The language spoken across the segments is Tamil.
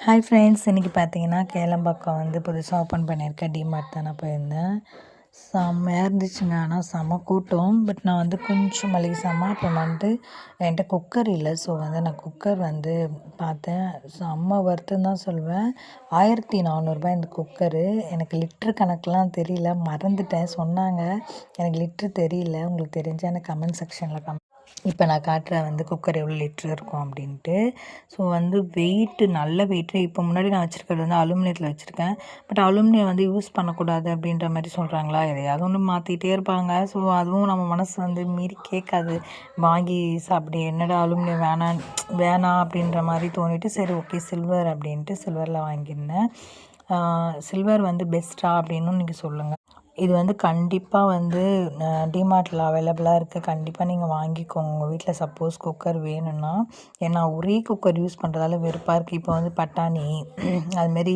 ஹாய் ஃப்ரெண்ட்ஸ், இன்றைக்கி பார்த்தீங்கன்னா கேளம்பாக்கம் வந்து புதுசாக ஓப்பன் பண்ணியிருக்கேன் டிமார்ட் தான் நான் போயிருந்தேன். செம்மையாக இருந்துச்சுங்க. ஆனால் செம்ம கூட்டம். பட் நான் வந்து கொஞ்சம் மளிகை சாமான் அப்புறம் வந்து என்கிட்ட குக்கர் இல்லை. ஸோ வந்து நான் குக்கர் வந்து பார்த்தேன். செம்ம வருத்தம் தான் சொல்வேன். 1400 இந்த குக்கரு. எனக்கு லிட்ரு கணக்கெலாம் தெரியல, மறந்துட்டேன். சொன்னாங்க, எனக்கு லிட்ரு தெரியல. உங்களுக்கு தெரிஞ்சால் எனக்கு கமெண்ட் செக்ஷனில் இப்போ நான் காட்டுற வந்து குக்கர் எவ்வளோ லிட்ரு இருக்கும் அப்படின்ட்டு. ஸோ வந்து வெயிட்டு நல்ல வெயிட்டு. இப்போ முன்னாடி நான் வச்சுருக்கிறது வந்து அலுமினியத்தில் வச்சுருக்கேன். பட் அலுமினியம் வந்து யூஸ் பண்ணக்கூடாது அப்படின்ற மாதிரி சொல்கிறாங்களா, எதையாவது ஒன்று மாற்றிட்டே இருப்பாங்க. ஸோ அதுவும் நம்ம மனசு வந்து மீறி கேட்காது. வாங்கி சாப்பிடு, என்னடா அலுமினியம் வேணாம் அப்படின்ற மாதிரி தோணிட்டு, சரி ஓகே சில்வர் அப்படின்ட்டு சில்வரில் வாங்கியிருந்தேன். சில்வர் வந்து பெஸ்ட்டா அப்படின்னு நீங்கள் சொல்லுங்கள். இது வந்து கண்டிப்பாக வந்து டிமார்ட்டில் அவைலபிளாக இருக்குது. கண்டிப்பாக நீங்கள் வாங்கிக்கோங்க உங்கள் வீட்டில் சப்போஸ் குக்கர் வேணும்னா. ஏன்னா ஒரே குக்கர் யூஸ் பண்ணுறதால வெறுப்பாக இருக்குது. இப்போ வந்து பட்டாணி அதுமாரி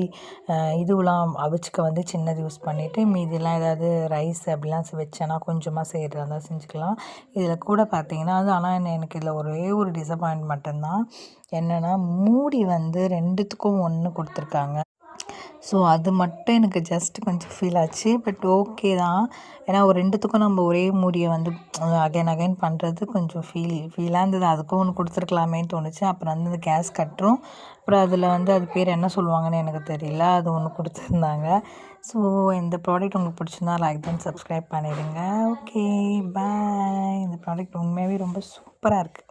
இதுவெலாம் அவிச்சுக்க வந்து சின்னது யூஸ் பண்ணிவிட்டு மீதியெல்லாம் ஏதாவது ரைஸ் அப்படிலாம் வச்சேன்னா கொஞ்சமாக செய்கிறதா இருந்தால் செஞ்சுக்கலாம். இதில் கூட பார்த்தீங்கன்னா அது ஆனால் எனக்கு இதில் ஒரே ஒரு டிசப்பாயின்ட் மட்டும்தான். என்னென்னா மூடி வந்து 2த்துக்கும் 1 கொடுத்துருக்காங்க. ஸோ அது மட்டும் எனக்கு ஜஸ்ட் கொஞ்சம் ஃபீல் ஆச்சு. பட் ஓகே தான். ஏன்னா ஒரு 2த்துக்கும் நம்ம ஒரே மூடியை வந்து அகைன் பண்ணுறது கொஞ்சம் ஃபீலாக இருந்தது. அதுக்கும் ஒன்று கொடுத்துருக்கலாமேன்னு தோணுச்சு. அப்புறம் வந்து அந்த கேஸ் கட்டரும், அப்புறம் அதில் வந்து அது பேர் என்ன சொல்லுவாங்கன்னு எனக்கு தெரியல, அது ஒன்று கொடுத்துருந்தாங்க. ஸோ இந்த ப்ராடக்ட் உங்களுக்கு பிடிச்சிருந்தா லைக் அண்ட் சப்ஸ்கிரைப் பண்ணிடுங்க. Okay bye. இந்த ப்ராடக்ட் உண்மையாகவே ரொம்ப சூப்பராக இருக்குது.